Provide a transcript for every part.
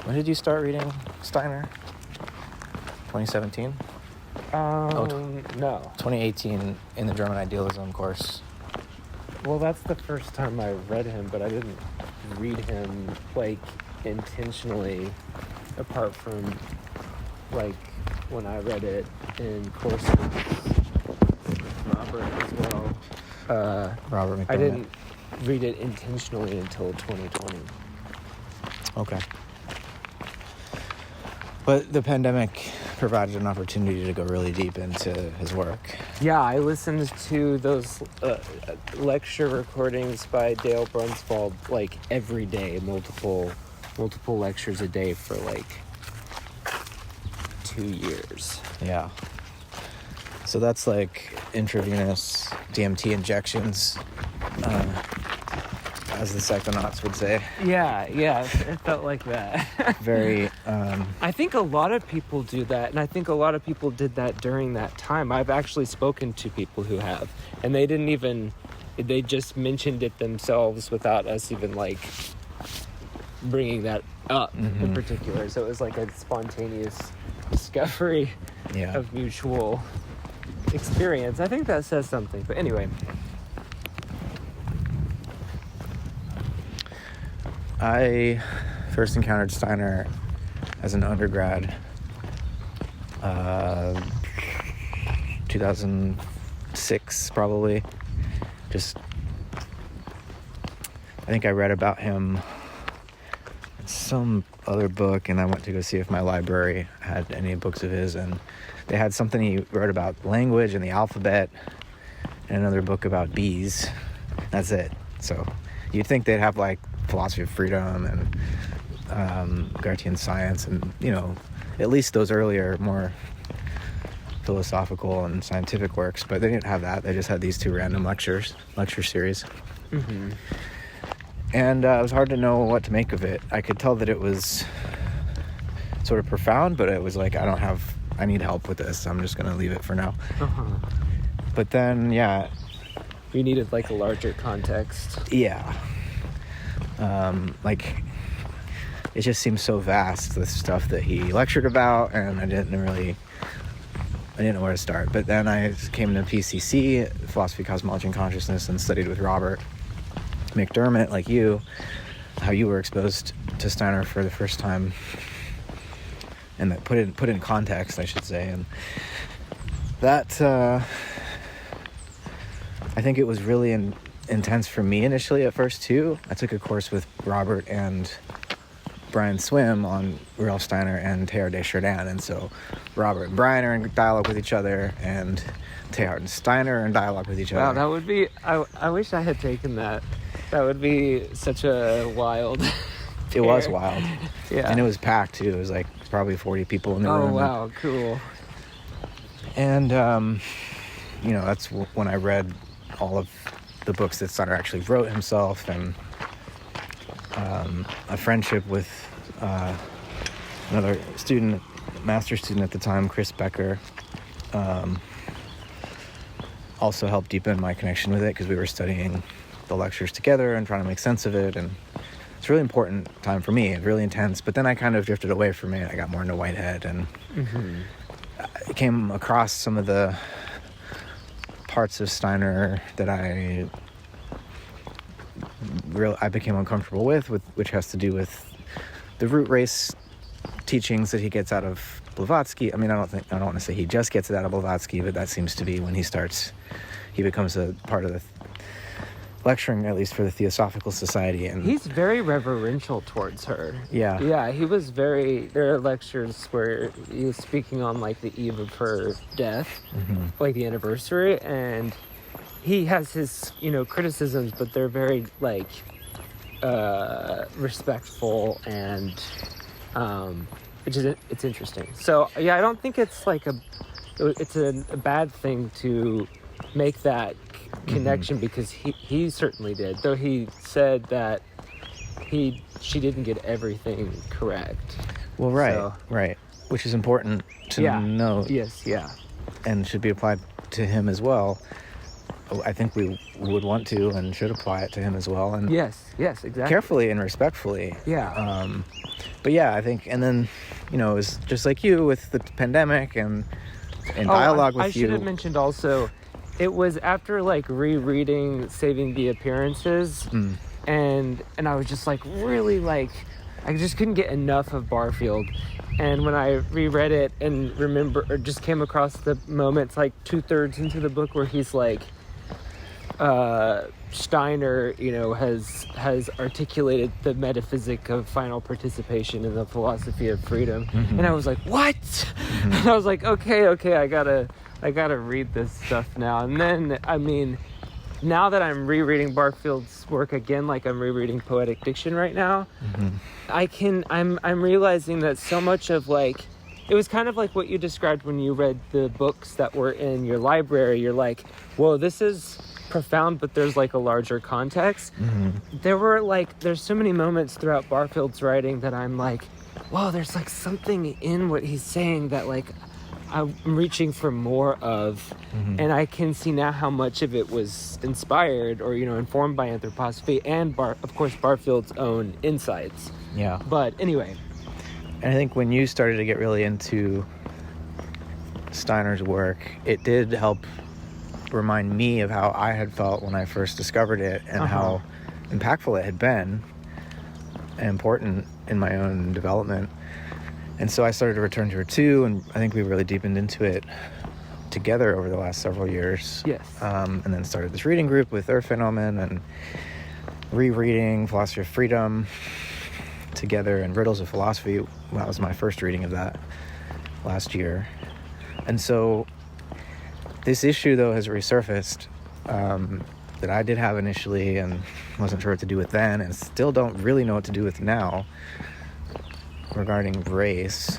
When did you start reading Steiner? 2017? No. 2018 in the German Idealism course. Well, that's the first time I read him, but I didn't read him, like, intentionally, apart from, like, when I read it in courses with Robert as well. Robert McDermott. I didn't read it intentionally until 2020. Okay. But the pandemic provided an opportunity to go really deep into his work. Yeah, I listened to those lecture recordings by Dale Brunsfeld like every day, multiple lectures a day for like 2 years. Yeah. So that's like intravenous DMT injections, as the psychonauts would say. Yeah, it felt like that. Very, I think a lot of people do that, and I think a lot of people did that during that time. I've actually spoken to people who have, and they just mentioned it themselves without us even, like, bringing that up in particular. So it was like a spontaneous discovery of mutual experience. I think that says something, but anyway. I first encountered Steiner as an undergrad, 2006 probably. I think I read about him in some other book, and I went to go see if my library had any books of his, and they had something he wrote about language and the alphabet, and another book about bees. That's it. So you'd think they'd have like philosophy of freedom and Gartian science and, you know, at least those earlier, more philosophical and scientific works, but they didn't have that. They just had these two random lecture series. And it was hard to know what to make of it. I could tell that it was sort of profound, but it was like, I need help with this. I'm just going to leave it for now. But then, you needed like a larger context. Yeah. Like, it just seems so vast, the stuff that he lectured about, and I didn't know where to start. But then I came to PCC, Philosophy, Cosmology, and Consciousness, and studied with Robert McDermott, like you, how you were exposed to Steiner for the first time, and that put in context, I should say. And that, I think it was really intense for me initially at first too. I took a course with Robert and Brian Swim on Rudolf Steiner and Teilhard de Chardin, and so Robert and Brian are in dialogue with each other, and Teilhard and Steiner are in dialogue with each other. Wow, that would be, I wish I had taken that. That would be such a wild It was wild. Yeah. And it was packed too. It was like probably 40 people in the room. Oh, wow, cool. And, you know, that's when I read all of the books that Steiner actually wrote himself, and a friendship with another student, master's student at the time, Chris Becker, also helped deepen my connection with it, because we were studying the lectures together and trying to make sense of it, and it's a really important time for me, really intense. But then I kind of drifted away from it. I got more into Whitehead, and I came across some of the parts of Steiner that I became uncomfortable with, which has to do with the root race teachings that he gets out of Blavatsky. I mean, I don't want to say he just gets it out of Blavatsky, but that seems to be when he becomes a part of the lecturing, at least for the Theosophical Society. And he's very reverential towards her. Yeah, he was there are lectures where he was speaking on like the eve of her death, like the anniversary, and he has his, criticisms, but they're very like respectful, and it's interesting. So yeah, I don't think it's like it's a bad thing to make that connection, because he certainly did, though he said that she didn't get everything correct. Well, right, which is important to know. Yes, yeah, and should be applied to him as well. I think we would want to and should apply it to him as well. And Yes, exactly. carefully and respectfully. Yeah. But yeah, I think, and then, it was just like you with the pandemic and dialogue with you. I should have mentioned also, it was after like rereading Saving the Appearances, and I was just like really like, I just couldn't get enough of Barfield. And when I reread it and just came across the moments like 2/3 into the book where he's like, Steiner, has articulated the metaphysic of final participation in the philosophy of freedom. And I was like, what? And I was like, okay, I gotta read this stuff now. And then, I mean, now that I'm rereading Barfield's work again, like I'm rereading Poetic Diction right now, I'm realizing that so much of like, it was kind of like what you described when you read the books that were in your library. You're like, whoa, this is profound, but there's like a larger context. There's so many moments throughout Barfield's writing that I'm like, whoa, there's like something in what he's saying that like I'm reaching for more of. And I can see now how much of it was inspired or informed by anthroposophy and of course Barfield's own insights. Yeah. But anyway, and I think when you started to get really into Steiner's work, it did help remind me of how I had felt when I first discovered it and how impactful it had been and important in my own development. And so I started to return to it too, and I think we really deepened into it together over the last several years. Yes. And then started this reading group with Earth Phenomenon and rereading Philosophy of Freedom together and Riddles of Philosophy. That was my first reading of that last year. And so this issue, though, has resurfaced that I did have initially and wasn't sure what to do with then, and still don't really know what to do with now, regarding race.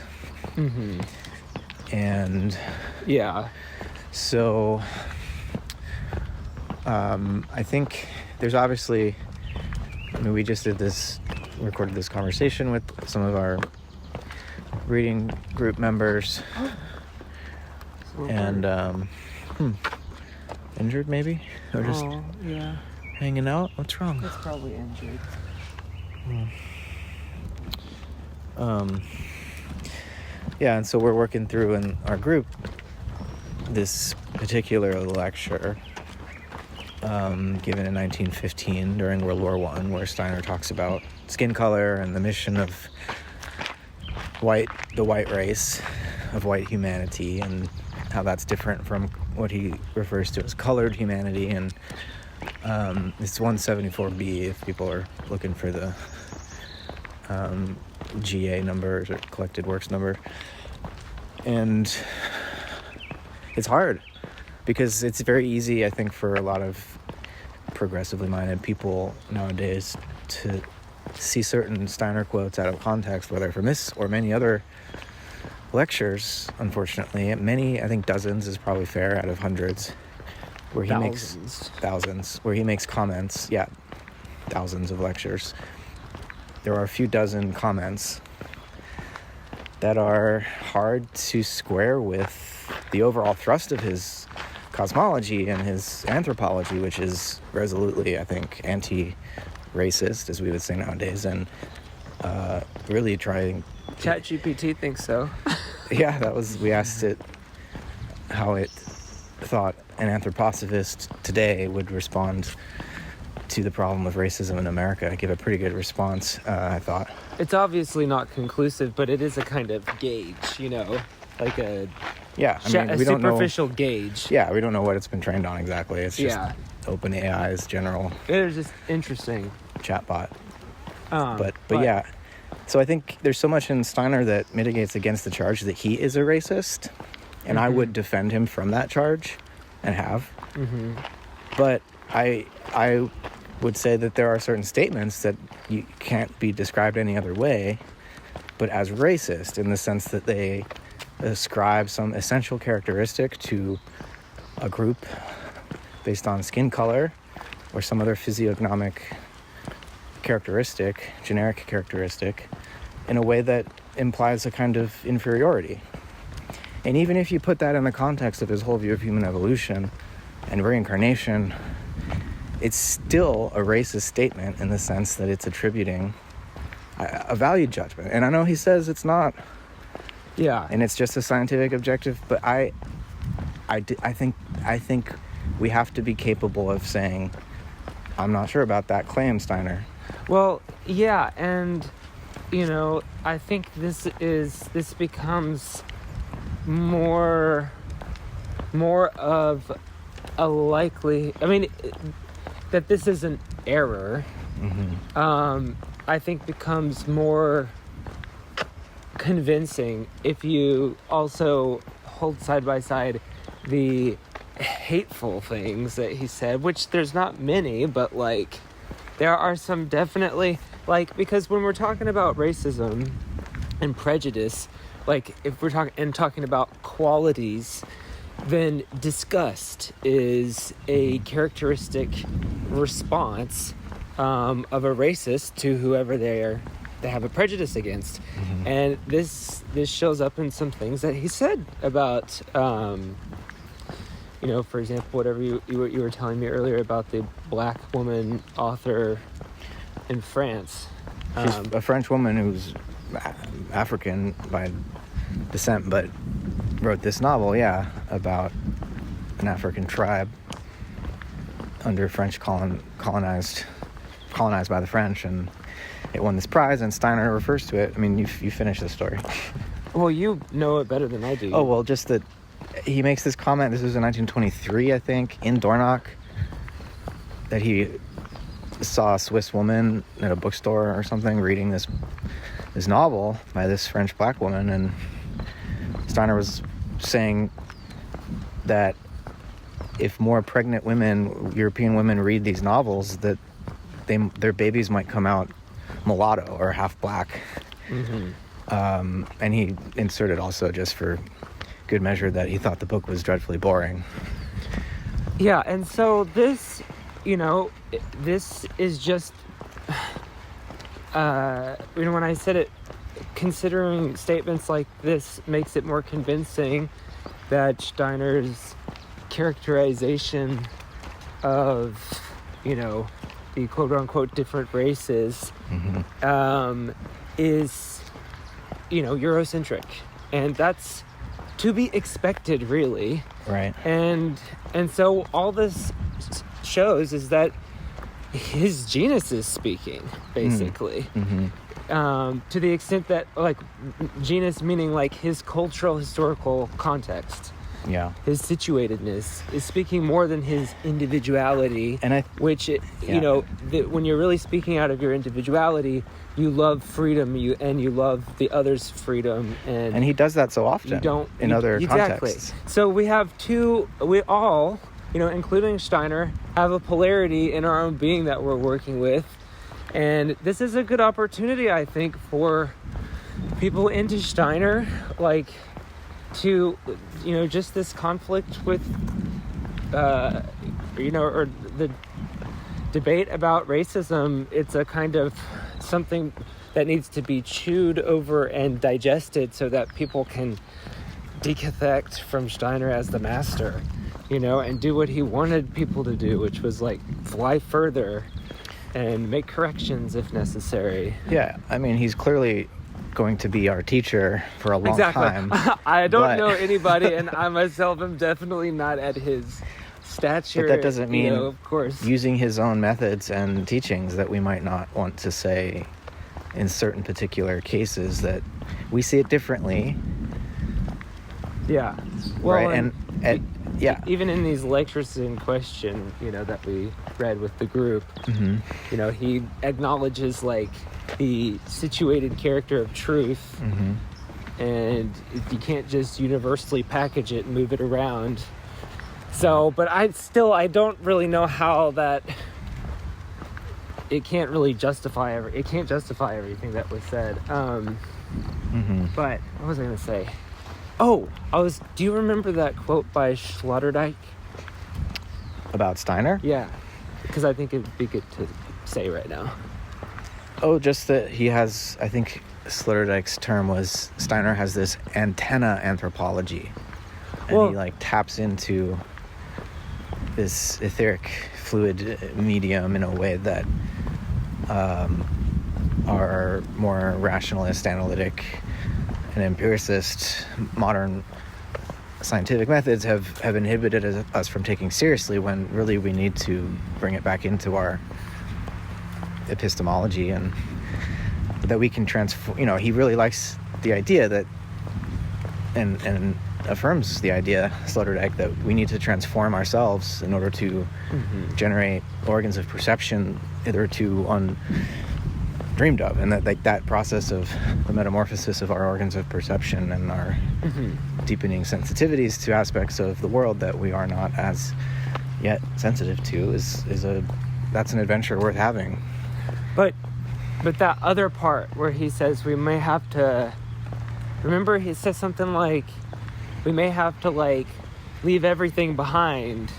And so I think there's obviously, we just recorded this conversation with some of our reading group members, and injured maybe, or just hanging out. What's wrong? It's probably injured. And so we're working through in our group this particular lecture given in 1915 during World War I, where Steiner talks about skin color and the mission of the white race, of white humanity, and how that's different from what he refers to as colored humanity. And it's 174B if people are looking for the GA number or collected works number. And it's hard because it's very easy, I think, for a lot of progressively minded people nowadays to see certain Steiner quotes out of context, whether from this or many other lectures, unfortunately. Many, I think dozens is probably fair out of hundreds, where he makes thousands, where he makes comments. Yeah, thousands of lectures. There are a few dozen comments that are hard to square with the overall thrust of his cosmology and his anthropology, which is resolutely, I think, anti-racist, as we would say nowadays, and really trying... ChatGPT thinks so. Yeah, we asked it how it thought an anthroposophist today would respond to the problem of racism in America. I give a pretty good response, I thought. It's obviously not conclusive, but it is a kind of gauge, like a we don't know, superficial gauge. Yeah, we don't know what it's been trained on exactly. It's just OpenAI's general. It is just interesting chatbot. But yeah, so I think there's so much in Steiner that mitigates against the charge that he is a racist, and I would defend him from that charge, and have. But I would say that there are certain statements that you can't be described any other way but as racist, in the sense that they ascribe some essential characteristic to a group based on skin color or some other physiognomic characteristic, generic characteristic, in a way that implies a kind of inferiority. And even if you put that in the context of his whole view of human evolution, and reincarnation, it's still a racist statement in the sense that it's attributing a value judgment. And I know he says it's not. Yeah. And it's just a scientific objective, but I think we have to be capable of saying, I'm not sure about that claim, Steiner. Well, yeah, and I think this becomes more of a likely, that this is an error. Mm-hmm. I think becomes more convincing if you also hold side by side the hateful things that he said, which there's not many, but like there are some definitely, like, because when we're talking about racism and prejudice, like if we're talking about qualities, then disgust is a characteristic response of a racist to whoever they have a prejudice against. Mm-hmm. And this shows up in some things that he said about for example, whatever you were telling me earlier about the black woman author in France. She's a French woman who's African by descent, but wrote this novel, about an African tribe under French colonized by the French, and it won this prize, and Steiner refers to it. I mean, you finish the story. Well, you know it better than I do. Oh, well, just that he makes this comment, this was in 1923, I think, in Dornach, that he saw a Swiss woman at a bookstore or something reading this novel by this French black woman, and Steiner was saying that if more pregnant women, European women, read these novels, that their babies might come out mulatto or half black. Mm-hmm. And he inserted also, just for good measure, that he thought the book was dreadfully boring. Yeah, and so this, this is just, when I said it, considering statements like this makes it more convincing that Steiner's characterization of, the quote-unquote different races Mm-hmm. is, Eurocentric. And that's to be expected, really. Right. And so all this shows is that his genus is speaking, basically. Mm-hmm. To the extent that, like, genus meaning, like, his cultural, historical context. Yeah. His situatedness is speaking more than his individuality. And when you're really speaking out of your individuality, you love freedom, you love the other's freedom, and he does that so often in other contexts. So we all, including Steiner, have a polarity in our own being that we're working with, and this is a good opportunity, I think, for people into Steiner, like, to, just this conflict with, or the debate about racism. It's a kind of something that needs to be chewed over and digested so that people can decathect from Steiner as the master, and do what he wanted people to do, which was, like, fly further and make corrections if necessary. Yeah, I mean, he's clearly going to be our teacher for a long time. I don't know anybody, and I myself am definitely not at his stature. But that doesn't mean, of course, using his own methods and teachings that we might not want to say in certain particular cases that we see it differently. Yeah. Well, right. And even in these lectures in question, that we read with the group, mm-hmm. He acknowledges, like, the situated character of truth, mm-hmm. and you can't just universally package it and move it around. So, but I don't really know how that. It can't really justify everything that was said. Mm-hmm. But what was I going to say? Do you remember that quote by Sloterdijk? About Steiner? Yeah, because I think it'd be good to say right now. Oh, just that he has, I think Sloterdijk's term was, Steiner has this antenna anthropology. And he, like, taps into this etheric fluid medium in a way that our more rationalist, analytic, and empiricist modern scientific methods have inhibited us from taking seriously, when really we need to bring it back into our epistemology, and that we can transform. He really likes the idea that and affirms the idea, Sloterdijk, that we need to transform ourselves in order to generate organs of perception hitherto undreamed of, and that process of the metamorphosis of our organs of perception and our deepening sensitivities to aspects of the world that we are not as yet sensitive to that's an adventure worth having. But that other part where he says we may have to, remember he says something like, we may have to leave everything behind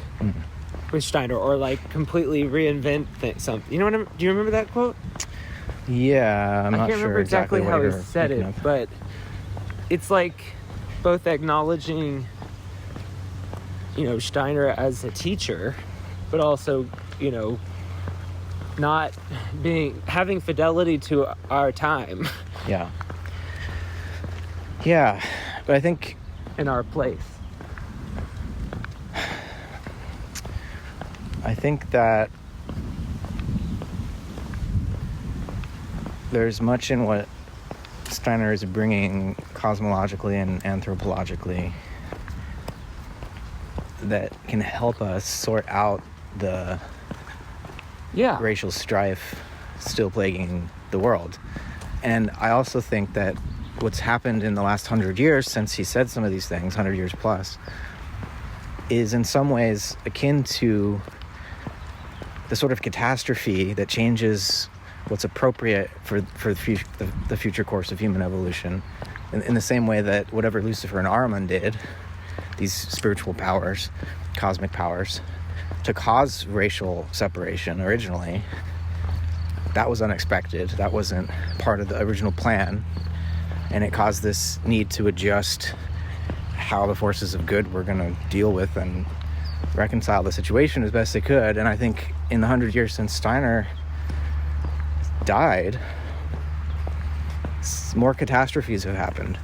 with Steiner, or completely reinvent something. Do you remember that quote? Yeah, I'm not sure. I can't remember exactly how he said it, but it's both acknowledging, Steiner as a teacher, but also, not having fidelity to our time. Yeah. Yeah, but I think in our place. I think that there's much in what Steiner is bringing cosmologically and anthropologically that can help us sort out the racial strife still plaguing the world. And I also think that what's happened in the last 100 years since he said some of these things, 100 years plus, is in some ways akin to the sort of catastrophe that changes what's appropriate for the future course of human evolution, in the same way that whatever Lucifer and Ahriman did, these spiritual powers, cosmic powers, to cause racial separation originally, that was unexpected. That wasn't part of the original plan, and it caused this need to adjust how the forces of good were going to deal with and reconcile the situation as best they could. And I think in the 100 years since Steiner died, more catastrophes have happened,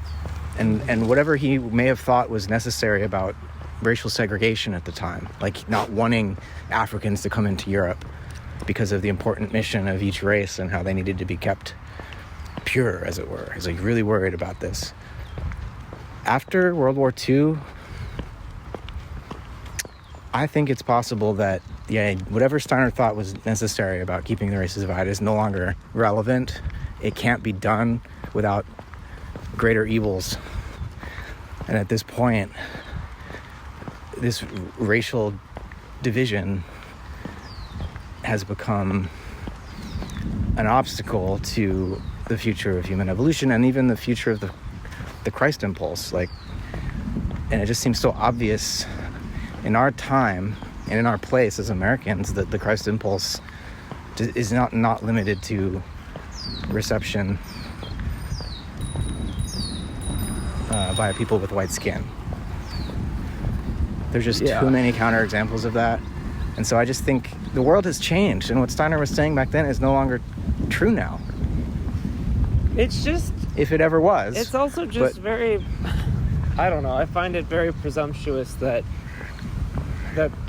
and whatever he may have thought was necessary about racial segregation at the time, like not wanting Africans to come into Europe because of the important mission of each race and how they needed to be kept pure, as it were. He's really worried about this. After World War II, I think it's possible that whatever Steiner thought was necessary about keeping the races divided is no longer relevant. It can't be done without greater evils. And at this point, this racial division has become an obstacle to the future of human evolution and even the future of the Christ impulse. And it just seems so obvious in our time and in our place as Americans that the Christ impulse is not limited to reception by people with white skin. There's just too many counterexamples of that. And so I just think the world has changed, and what Steiner was saying back then is no longer true now. It's just... if it ever was. It's also just very... I don't know. I find it very presumptuous that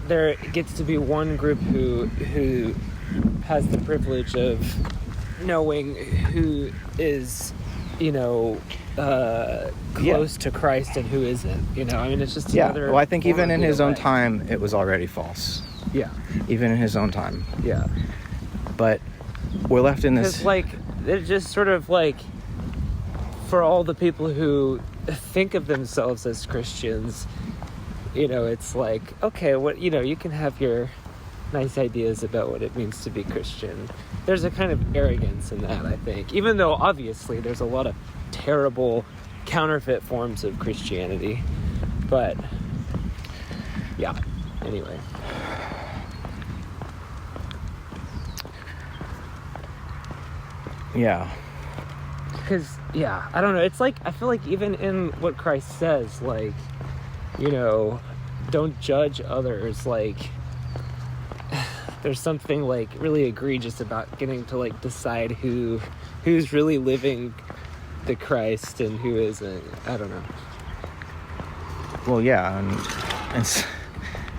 there gets to be one group who has the privilege of knowing who is, close to Christ and who isn't. It's just another... Well, I think even in his own time, it was already false. Yeah. Even in his own time. Yeah. But we're left in this... Because, it's just sort of for all the people who think of themselves as Christians, it's okay, you can have your nice ideas about what it means to be Christian. There's a kind of arrogance in that, I think. Even though, obviously, there's a lot of terrible counterfeit forms of Christianity. But, yeah. Anyway. Yeah. Because, I don't know. It's I feel like even in what Christ says, don't judge others. there's something like really egregious about getting to like decide who's really living the Christ and who isn't. I don't know. Well, yeah, and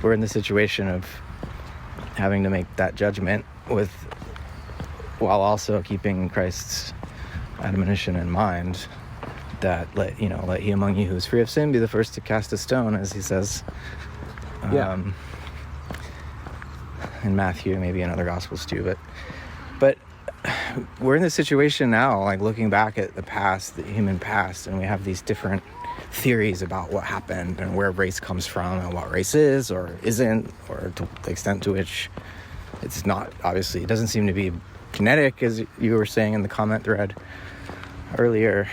we're in the situation of having to make that judgment while also keeping Christ's admonition in mind that let he among you who is free of sin be the first to cast a stone, as he says. In Matthew, maybe in other Gospels too, but we're in this situation now, like looking back at the past, the human past, and we have these different theories about what happened and where race comes from and what race is or isn't, or to the extent to which it's not. Obviously, it doesn't seem to be genetic, as you were saying in the comment thread earlier.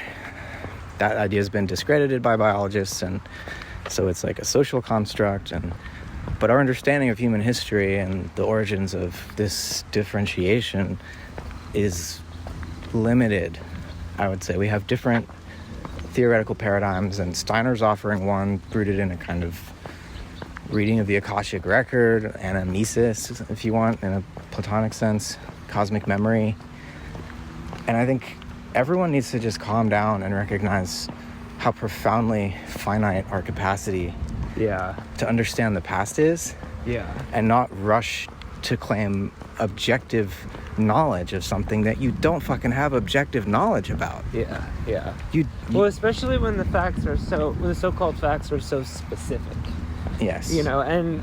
That idea has been discredited by biologists, and so it's like a social construct. But our understanding of human history and the origins of this differentiation is limited, I would say. We have different theoretical paradigms, and Steiner's offering one rooted in a kind of reading of the Akashic record, anamnesis, if you want, in a Platonic sense, cosmic memory. And I think everyone needs to just calm down and recognize how profoundly finite our capacity to understand the past is, and not rush to claim objective knowledge of something that you don't fucking have objective knowledge about. Well, especially when the so-called facts are so specific. Yes. And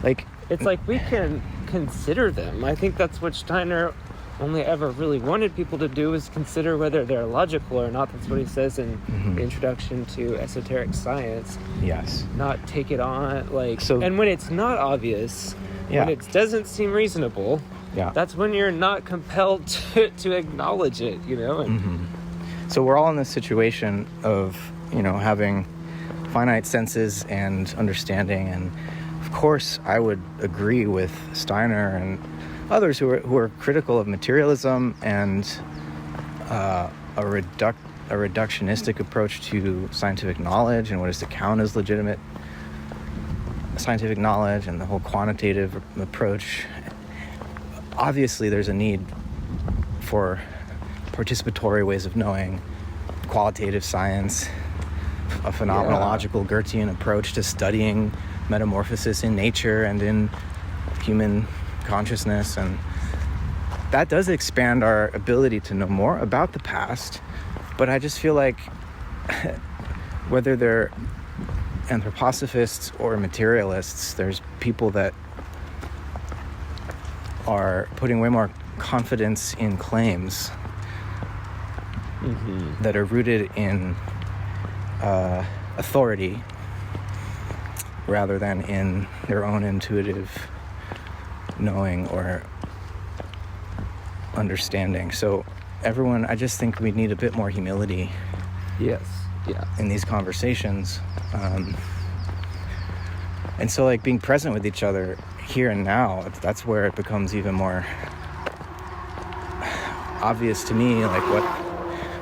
like it's like we can consider them. I think that's what Steiner only ever really wanted people to do, is consider whether they're logical or not. That's what he says in the Introduction to Esoteric Science. Yes. Not take it on, and when it's not obvious, when it doesn't seem reasonable, that's when you're not compelled to acknowledge it, And So we're all in this situation of, having finite senses and understanding, and of course I would agree with Steiner and others who are critical of materialism and a reductionistic approach to scientific knowledge and what is to count as legitimate scientific knowledge, and the whole quantitative approach. Obviously, there's a need for participatory ways of knowing, qualitative science, a phenomenological Goethean approach to studying metamorphosis in nature and in human consciousness, and that does expand our ability to know more about the past. But I just feel like whether they're anthroposophists or materialists, there's people that are putting way more confidence in claims that are rooted in authority rather than in their own intuitive knowing or understanding. So everyone, I just think we need a bit more humility in these conversations, and so like being present with each other here and now, that's where it becomes even more obvious to me, like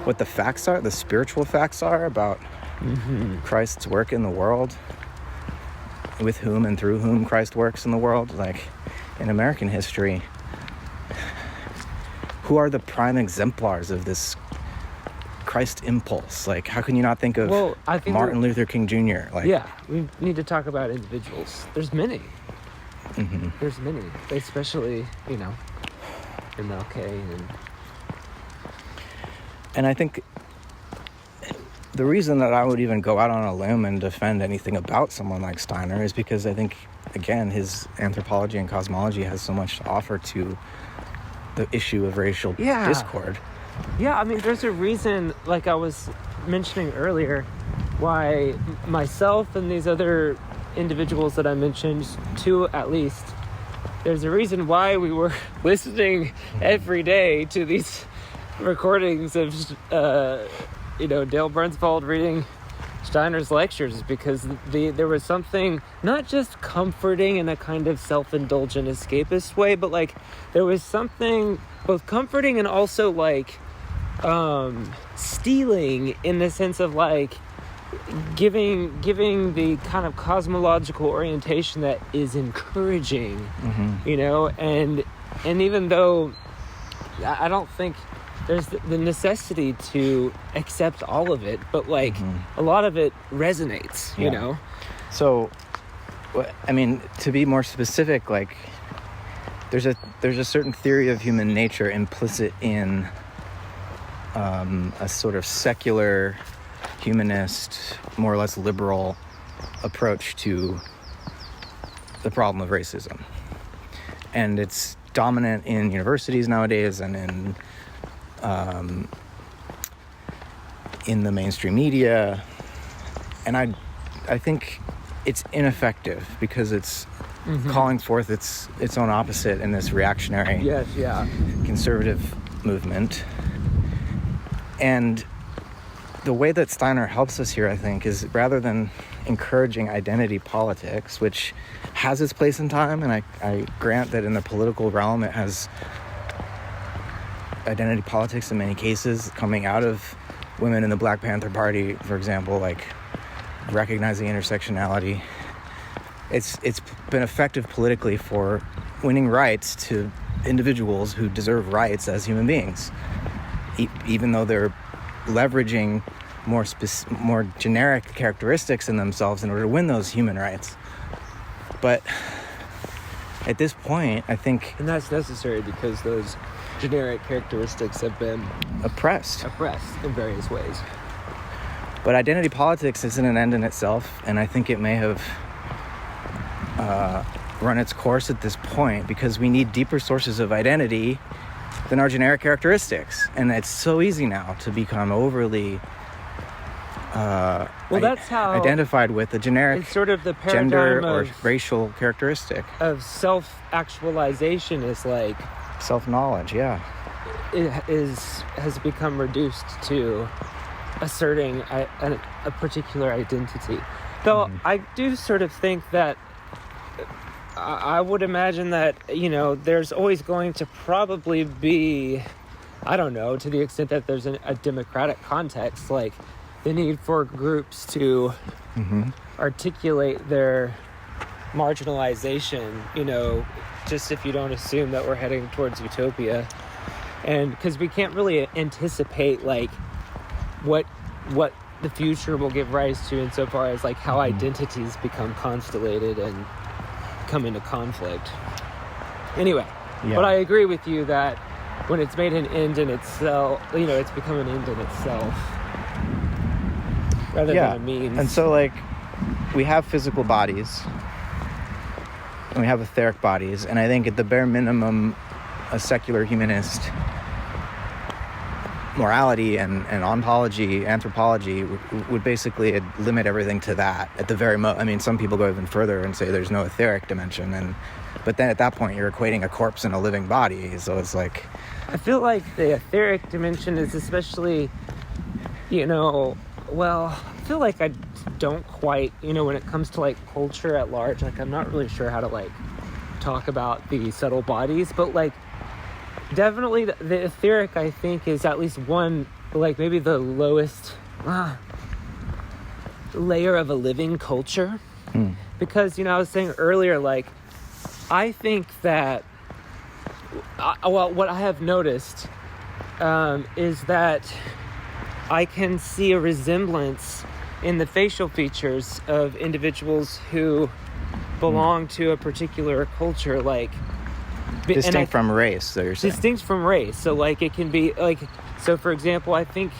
what the facts are, the spiritual facts are about Christ's work in the world, with whom and through whom Christ works in the world. Like in American history, who are the prime exemplars of this Christ impulse? Like, how can you not think of Martin Luther King Jr.? We need to talk about individuals. There's many. There's many, especially, MLK. And I think the reason that I would even go out on a limb and defend anything about someone like Steiner is because I think, again, his anthropology and cosmology has so much to offer to the issue of racial discord. Yeah, I mean, there's a reason, like I was mentioning earlier, why myself and these other individuals that I mentioned, two at least, there's a reason why we were listening every day to these recordings of, Dale Brunswald reading Steiner's lectures, because there was something not just comforting in a kind of self-indulgent escapist way, but like there was something both comforting and also like stealing, in the sense of like giving the kind of cosmological orientation that is encouraging, you know, and even though I don't think there's the necessity to accept all of it, but like a lot of it resonates, you know. So, I mean, to be more specific, like there's a certain theory of human nature implicit in a sort of secular, humanist, more or less liberal approach to the problem of racism, and it's dominant in universities nowadays and in the mainstream media, and I think it's ineffective because it's calling forth its own opposite in this reactionary conservative movement. And the way that Steiner helps us here, I think, is rather than encouraging identity politics, which has its place in time, and I grant that in the political realm it has identity politics in many cases, coming out of women in the Black Panther Party, for example, like recognizing intersectionality. It's been effective politically for winning rights to individuals who deserve rights as human beings, even though they're leveraging more generic characteristics in themselves in order to win those human rights. But at this point, I think... And that's necessary because those generic characteristics have been oppressed in various ways. But identity politics isn't an end in itself, and I think it may have run its course at this point because we need deeper sources of identity than our generic characteristics. And it's so easy now to become overly that's how identified with a generic it's sort of the gender paradigm or racial characteristic of self-actualization is like self-knowledge. Has become reduced to asserting a particular identity. Though I do sort of think that I would imagine that, you know, there's always going to probably be, I don't know, to the extent that there's a democratic context, like the need for groups to articulate their marginalization, you know, just if you don't assume that we're heading towards utopia. And because we can't really anticipate like what the future will give rise to insofar as like how identities become constellated and come into conflict. Anyway, but I agree with you that when it's made an end in itself, you know, it's become an end in itself rather than a means. And so like we have physical bodies and we have etheric bodies, and I think at the bare minimum a secular humanist morality and ontology, anthropology would basically limit everything to that at the very I mean, some people go even further and say there's no etheric dimension, but then at that point you're equating a corpse and a living body, so it's like... I feel like the etheric dimension is especially, you know, well, I feel like I don't quite, you know, when it comes to like culture at large, like I'm not really sure how to like talk about the subtle bodies, but like definitely the etheric, I think, is at least one, like maybe the lowest layer of a living culture. Because, you know, I was saying earlier, like, I think that, what I have noticed is that I can see a resemblance in the facial features of individuals who belong to a particular culture, like... Distinct from race, so you're saying. Distinct from race. So, like, it can be, like... So, for example, I think,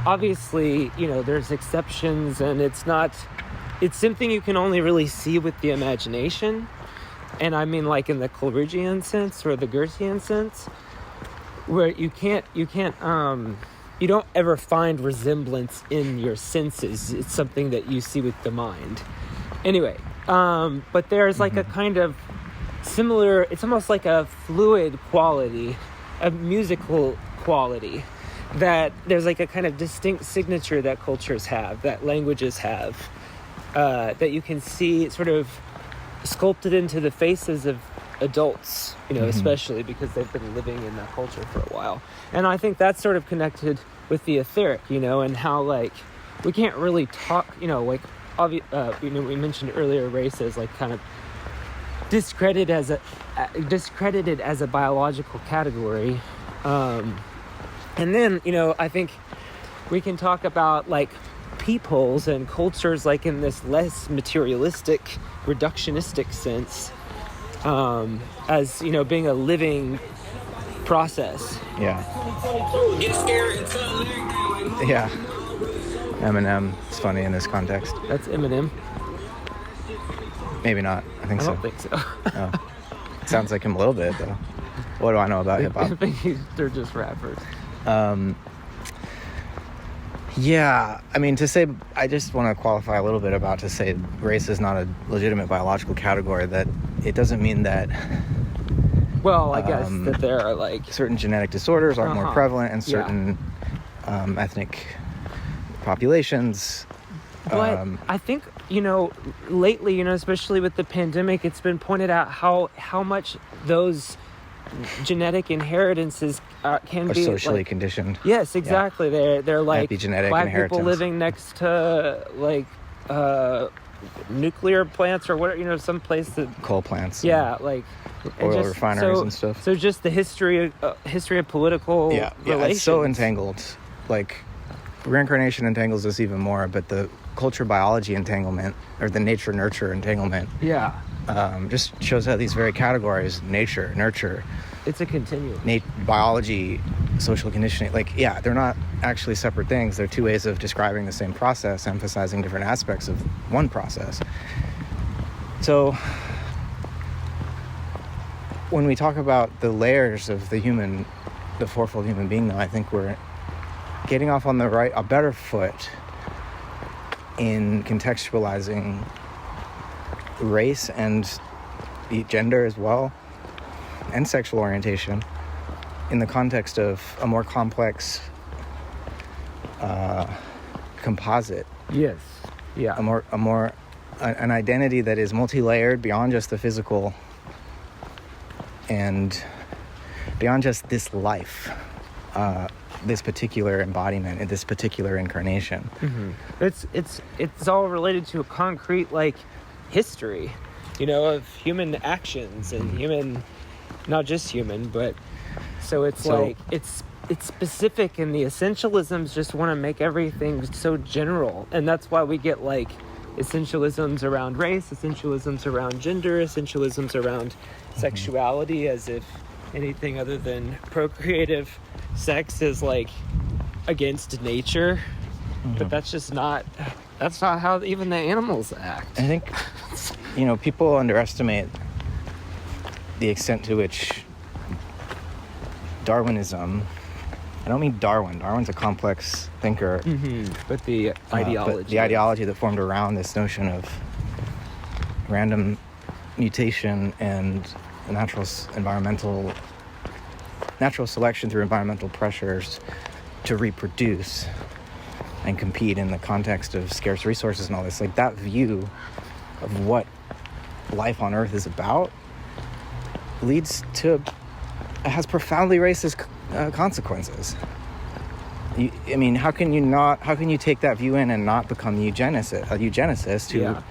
obviously, you know, there's exceptions, and it's not... It's something you can only really see with the imagination. And I mean, like, in the Coleridgean sense or the Goethean sense, where you don't ever find resemblance in your senses. It's something that you see with the mind. Anyway, but there's, like, a kind of similar, it's almost like a fluid quality, a musical quality, that there's like a kind of distinct signature that cultures have, that languages have, that you can see sort of sculpted into the faces of adults, you know, especially because they've been living in that culture for a while. And I think that's sort of connected with the etheric, you know, and how, like, we can't really talk, like, we mentioned earlier race as like kind of discredited as a biological category. And then, I think we can talk about like peoples and cultures like in this less materialistic, reductionistic sense, as, being a living process. Yeah. Yeah. Eminem is funny in this context. That's Eminem. Maybe not. I think so. I don't think so. Oh. Sounds like him a little bit, though. What do I know about hip-hop? I think they're just rappers. Yeah, I mean, I just want to qualify a little bit about to say race is not a legitimate biological category, that it doesn't mean that... Well, I guess that there are like... certain genetic disorders are more prevalent in certain ethnic populations. But I think, lately, especially with the pandemic, it's been pointed out how much those genetic inheritances can be socially like, conditioned. Yes, exactly. Yeah. They're like epigenetic black inheritance. people living next to like nuclear plants or whatever, some place that coal plants. Yeah, like oil refineries and stuff. So just the history of political relations. Yeah, it's so entangled. Like reincarnation entangles us even more, but the culture biology entanglement or the nature nurture entanglement. Yeah. Just shows how these very categories, nature, nurture, it's a continuum. Biology, social conditioning, they're not actually separate things. They're two ways of describing the same process, emphasizing different aspects of one process. So when we talk about the layers of the fourfold human being, though, I think we're getting off on a better foot in contextualizing race and gender as well, and sexual orientation in the context of a more complex composite. Yes. Yeah. An identity that is multi-layered beyond just the physical and beyond just this life, this particular embodiment and this particular incarnation. Mm-hmm. It's all related to a concrete history, of human actions and human, not just human, but so it's specific, and the essentialisms just want to make everything so general, and that's why we get essentialisms around race, essentialisms around gender, essentialisms around sexuality, as if anything other than procreative sex is against nature. But that's not how even the animals act. I think people underestimate the extent to which Darwinism, I don't mean Darwin's a complex thinker, but the ideology the ideology that formed around this notion of random mutation and natural selection through environmental pressures to reproduce and compete in the context of scarce resources and all this, that view of what life on Earth is about has profoundly racist consequences. How can you take that view in and not become a eugenicist who... Yeah.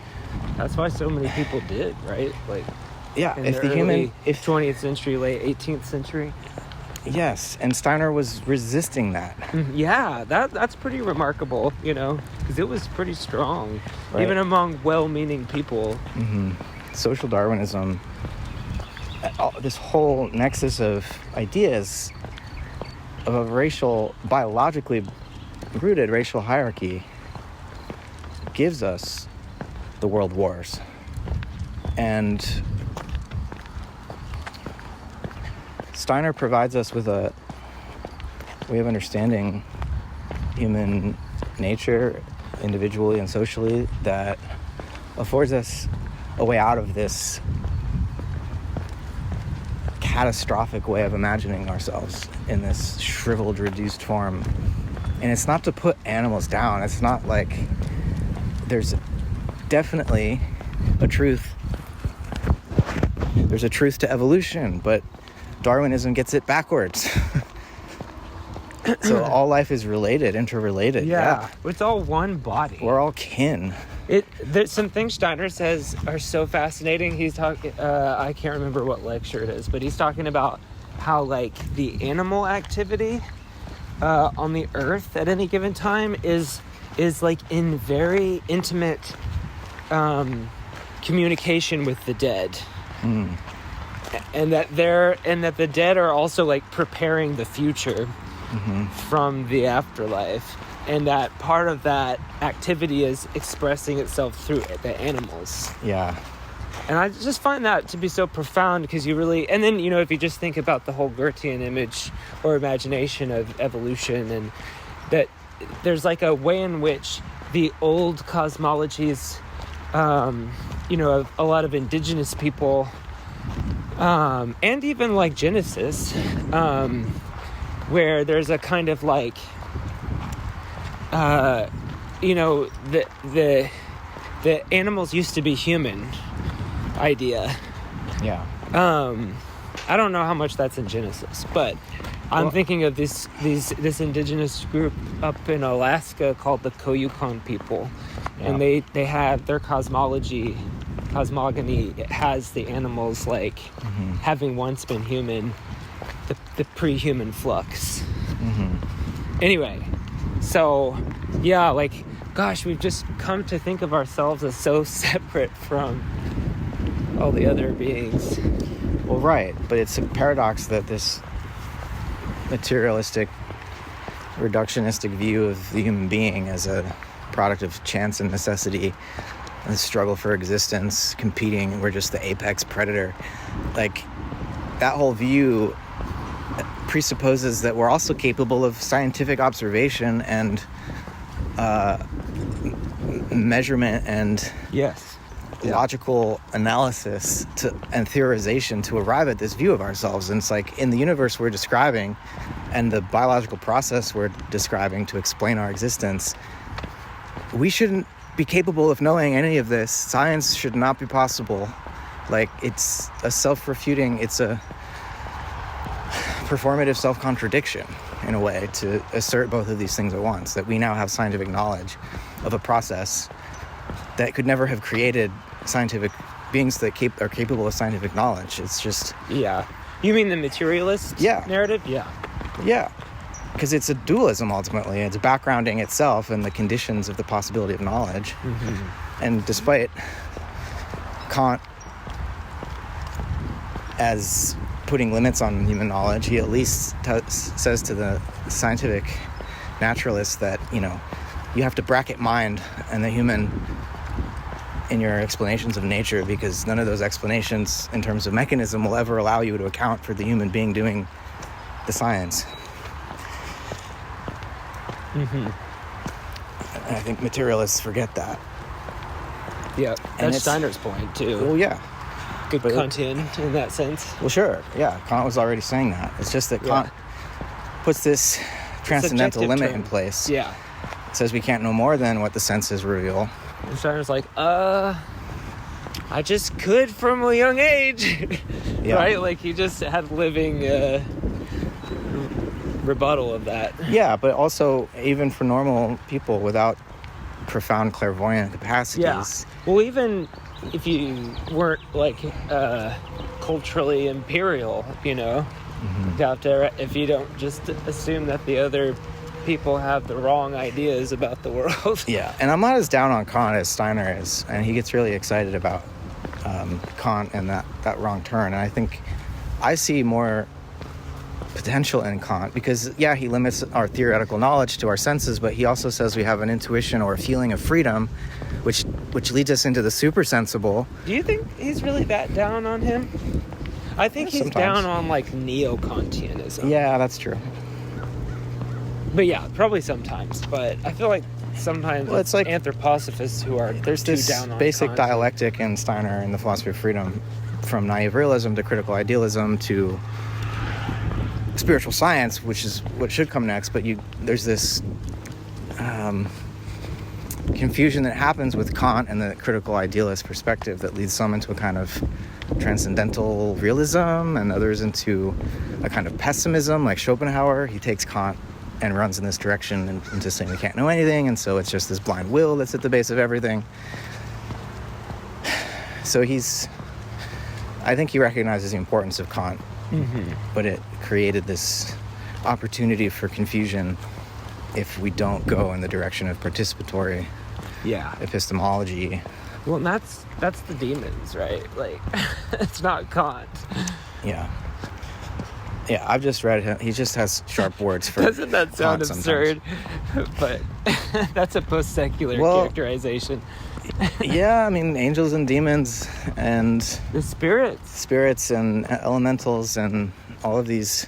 That's why so many people did, right? If the human... 20th century, late 18th century. Yes, and Steiner was resisting that. Yeah, that's pretty remarkable, because it was pretty strong, right, even among well-meaning people. Social Darwinism, this whole nexus of ideas of a biologically rooted racial hierarchy gives us the world wars. And Steiner provides us with a way of understanding human nature individually and socially that affords us a way out of this catastrophic way of imagining ourselves in this shriveled, reduced form. And it's not to put animals down. It's not there's definitely a truth. There's a truth to evolution, but Darwinism gets it backwards. So all life is related, interrelated. Yeah. It's all one body. We're all kin. There's some things Steiner says are so fascinating. He's talking, I can't remember what lecture it is, but he's talking about how, like, the animal activity on the earth at any given time is like in very intimate communication with the dead. And that the dead are also, like, preparing the future from the afterlife, and that part of that activity is expressing itself through the animals. Yeah. And I just find that to be so profound, because you really, and then, you know, if you just think about the whole Goethean image or imagination of evolution, and that there's like a way in which the old cosmologies, you know, of a lot of indigenous people, and even like Genesis, where there's a kind of like, you know, the animals used to be human idea. Yeah. I don't know how much that's in Genesis, but I'm thinking of this indigenous group up in Alaska called the Koyukon people, and they have their cosmogony. It has the animals like having once been human, the pre-human flux. Anyway, so yeah, like, gosh, we've just come to think of ourselves as so separate from all the other beings. Well, right, but it's a paradox that this materialistic, reductionistic view of the human being as a product of chance and necessity, and the struggle for existence, competing, we're just the apex predator. Like, that whole view presupposes that we're also capable of scientific observation and measurement and logical analysis and theorization to arrive at this view of ourselves. And it's like, in the universe we're describing and the biological process we're describing to explain our existence, we shouldn't be capable of knowing any of this. Science should not be possible. Like, it's a self-refuting, it's a performative self-contradiction in a way to assert both of these things at once, that we now have scientific knowledge of a process that could never have created scientific beings that are capable of scientific knowledge. It's just... Yeah. You mean the materialist narrative? Yeah. Because it's a dualism, ultimately. It's backgrounding itself and the conditions of the possibility of knowledge. And despite Kant as putting limits on human knowledge, he at least says to the scientific naturalist that, you know, you have to bracket mind and the human in your explanations of nature, because none of those explanations in terms of mechanism will ever allow you to account for the human being doing the science. And I think materialists forget that. Yeah, that's Steiner's point too. Well, yeah. Good Kantian in that sense. Well, sure. Yeah, Kant was already saying that. It's just that Kant puts this transcendental limit in place. Yeah. It says we can't know more than what the senses reveal. And Steiner's like, I just could from a young age. Right? Like, he just had living rebuttal of that. Yeah, but also, even for normal people without profound clairvoyant capacities. Yeah. Well, even if you weren't, like, culturally imperial, you know, out there, if you don't just assume that the other people have the wrong ideas about the world. Yeah, and I'm not as down on Kant as Steiner is, and he gets really excited about Kant and that wrong turn. And I think I see more potential in Kant, because he limits our theoretical knowledge to our senses, but he also says we have an intuition or a feeling of freedom, which leads us into the super sensible. Do you think he's really that down on him? I think he's down on, like, neo-Kantianism. Yeah, that's true. But yeah, probably sometimes. But I feel like sometimes it's like anthroposophists who are there's too this down on basic Kant. Dialectic in Steiner and the philosophy of freedom, from naive realism to critical idealism to spiritual science, which is what should come next. But there's this confusion that happens with Kant and the critical idealist perspective that leads some into a kind of transcendental realism and others into a kind of pessimism, like Schopenhauer. He takes Kant and runs in this direction and into saying we can't know anything, and so it's just this blind will that's at the base of everything. So I think he recognizes the importance of Kant, but it created this opportunity for confusion if we don't go in the direction of participatory epistemology. Well, and that's the demons, right? Like, it's not Kant. Yeah, I've just read him. He just has sharp words for Doesn't that sound Kant absurd? But that's a post-secular characterization. Yeah, I mean, angels and demons and the spirits and elementals and all of these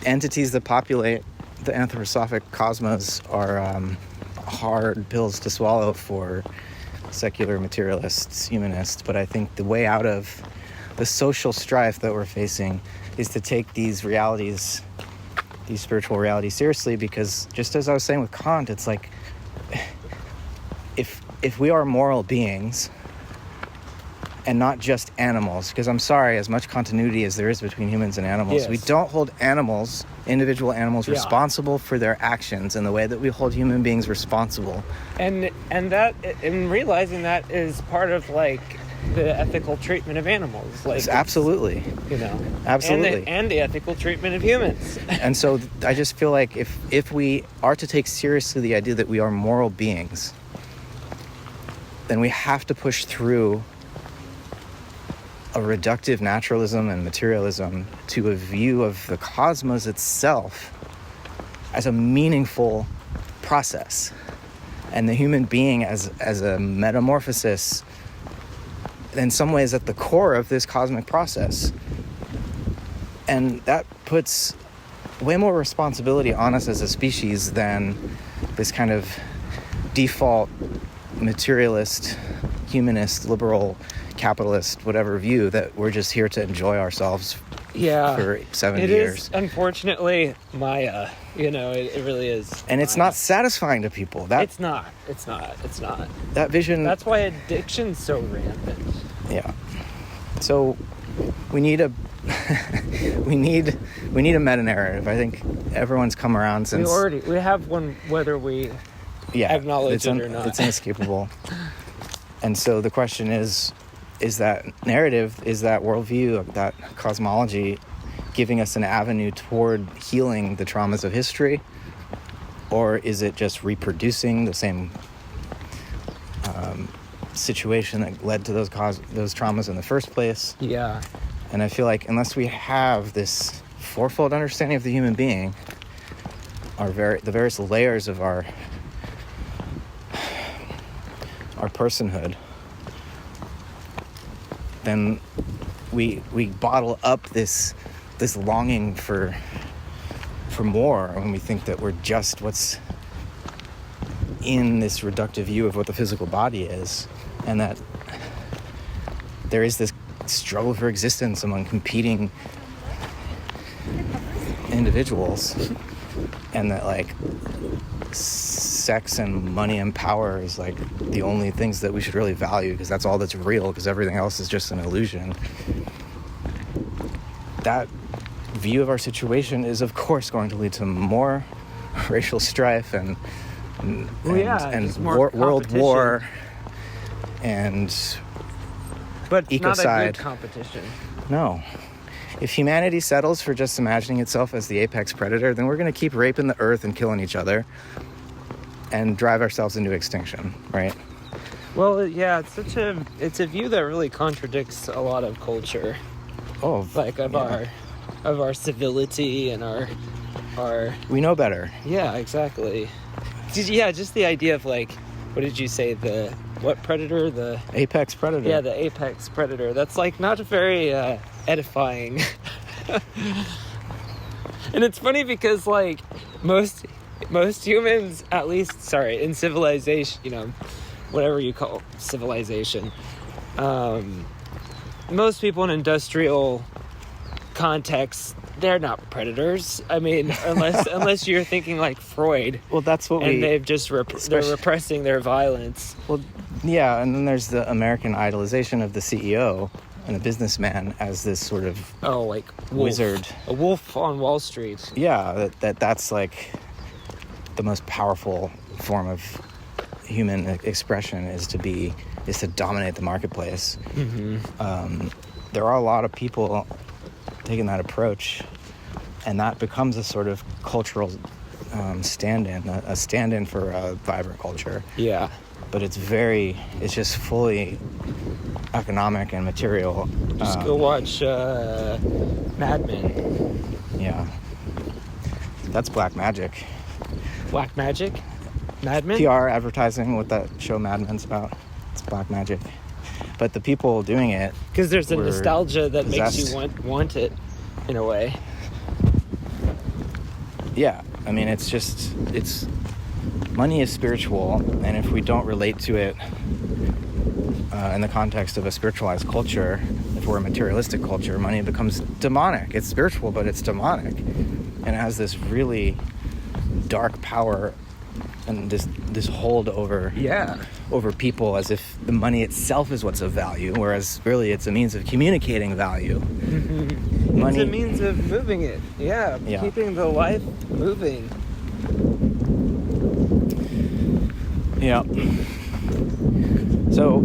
entities that populate the anthroposophic cosmos are hard pills to swallow for secular materialists, humanists. But I think the way out of the social strife that we're facing is to take these realities, these spiritual realities, seriously, because just as I was saying with Kant, it's like if we are moral beings and not just animals, because I'm sorry, as much continuity as there is between humans and animals, we don't hold individual animals responsible for their actions in the way that we hold human beings responsible. And realizing that is part of like the ethical treatment of animals, like absolutely, absolutely, and the ethical treatment of humans. And so I just feel like if we are to take seriously the idea that we are moral beings, then we have to push through a reductive naturalism and materialism to a view of the cosmos itself as a meaningful process, and the human being as a metamorphosis in some ways at the core of this cosmic process. And that puts way more responsibility on us as a species than this kind of default materialist, humanist, liberal, capitalist, whatever view that we're just here to enjoy ourselves for 70 years. It is, unfortunately, Maya. It really is. And Maya. It's not satisfying to people. It's not. That vision... That's why addiction's so rampant. Yeah. So we need a we need a meta-narrative. I think everyone's come around since... We have one, whether we acknowledge it or not. It's inescapable. And so the question is that narrative, is that worldview, that cosmology, giving us an avenue toward healing the traumas of history? Or is it just reproducing the same situation that led to those traumas in the first place? Yeah. And I feel like unless we have this fourfold understanding of the human being, the various layers of our personhood, then we bottle up this longing for more when we think that we're just what's in this reductive view of what the physical body is, and that there is this struggle for existence among competing individuals, and that like sex and money and power is like the only things that we should really value, because that's all that's real, because everything else is just an illusion. That view of our situation is of course going to lead to more racial strife and world war and but ecocide. Not a good competition. No. If humanity settles for just imagining itself as the apex predator, then we're going to keep raping the earth and killing each other and drive ourselves into extinction, right? Well, yeah, it's a view that really contradicts a lot of culture. Of our civility and our we know better. Yeah, exactly. Yeah, just the idea of like, what did you say, what predator? The apex predator. Yeah, the apex predator. That's like not very edifying. And it's funny because like most humans, at least, in civilization, whatever you call civilization, most people in industrial contexts, they're not predators. I mean, unless you're thinking like Freud. Well, that's what they've just they're repressing their violence. Well, yeah, and then there's the American idolization of the CEO and the businessman as this sort of like wizard, a wolf on Wall Street. Yeah, that's like the most powerful form of human expression is to dominate the marketplace. There are a lot of people taking that approach, and that becomes a sort of cultural stand-in, a stand-in for a vibrant culture. Yeah. But it's just fully economic and material. Just go watch Mad Men. Yeah. That's black magic. Black magic? Mad Men? PR advertising, what that show Mad Men's about. It's black magic. But the people doing it, because there's a nostalgia that possessed. makes you want it in a way. Yeah, I mean, money is spiritual, and if we don't relate to it in the context of a spiritualized culture, if we're a materialistic culture, money becomes demonic. It's spiritual, but it's demonic, and it has this really dark power and this hold over people, as if the money itself is what's of value, whereas really it's a means of communicating value. Money, it's a means of moving it. Yeah, keeping the life moving. Yeah. So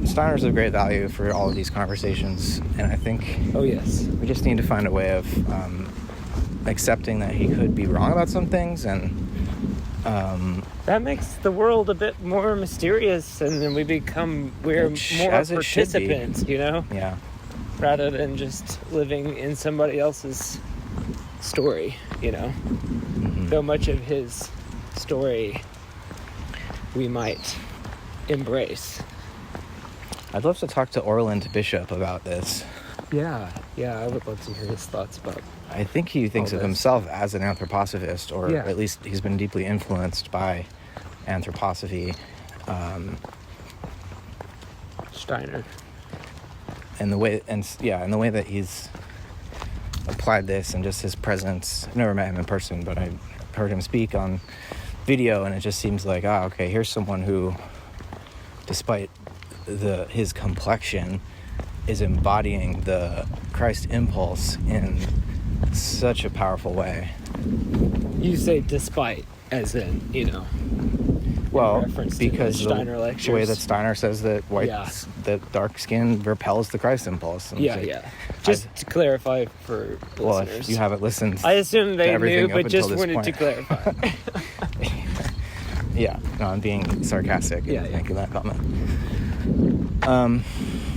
Steiner's of great value for all of these conversations, and I think we just need to find a way of accepting that he could be wrong about some things, and that makes the world a bit more mysterious, and then we're more participants, you know? Yeah. Rather than just living in somebody else's story, you know? So much of his story we might embrace. I'd love to talk to Orland Bishop about this. Yeah, I would love to hear his thoughts about. I think he thinks of himself as an anthroposophist, or at least he's been deeply influenced by anthroposophy. Steiner. And the way that he's applied this, and just his presence. I've never met him in person, but I heard him speak on video, and it just seems like, here's someone who, despite his complexion, is embodying the Christ impulse in such a powerful way. You say despite, as in, you know. Well, because the way that Steiner says that that dark skin repels the Christ impulse. Just to clarify for listeners. If you haven't listened, I assume they knew, but just wanted to clarify. I'm being sarcastic in making that comment.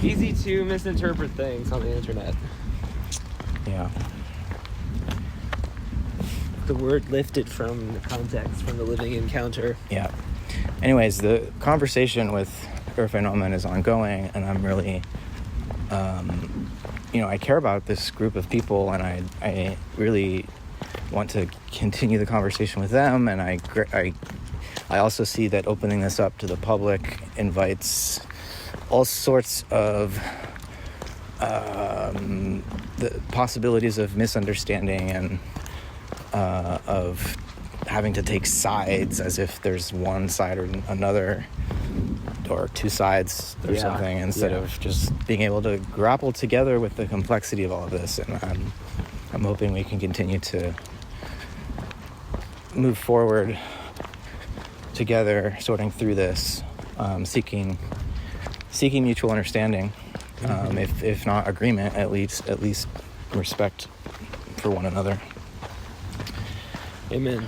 Easy to misinterpret things on the internet. Yeah. The word lifted from the context, from the living encounter. Yeah. Anyways, the conversation with Irfan Oman is ongoing, and I'm really, I care about this group of people, and I really want to continue the conversation with them, and I also see that opening this up to the public invites all sorts of the possibilities of misunderstanding and of having to take sides, as if there's one side or another, or two sides or something, instead of just being able to grapple together with the complexity of all of this. And I'm hoping we can continue to move forward together, sorting through this, seeking mutual understanding, if not agreement, at least respect for one another. Amen.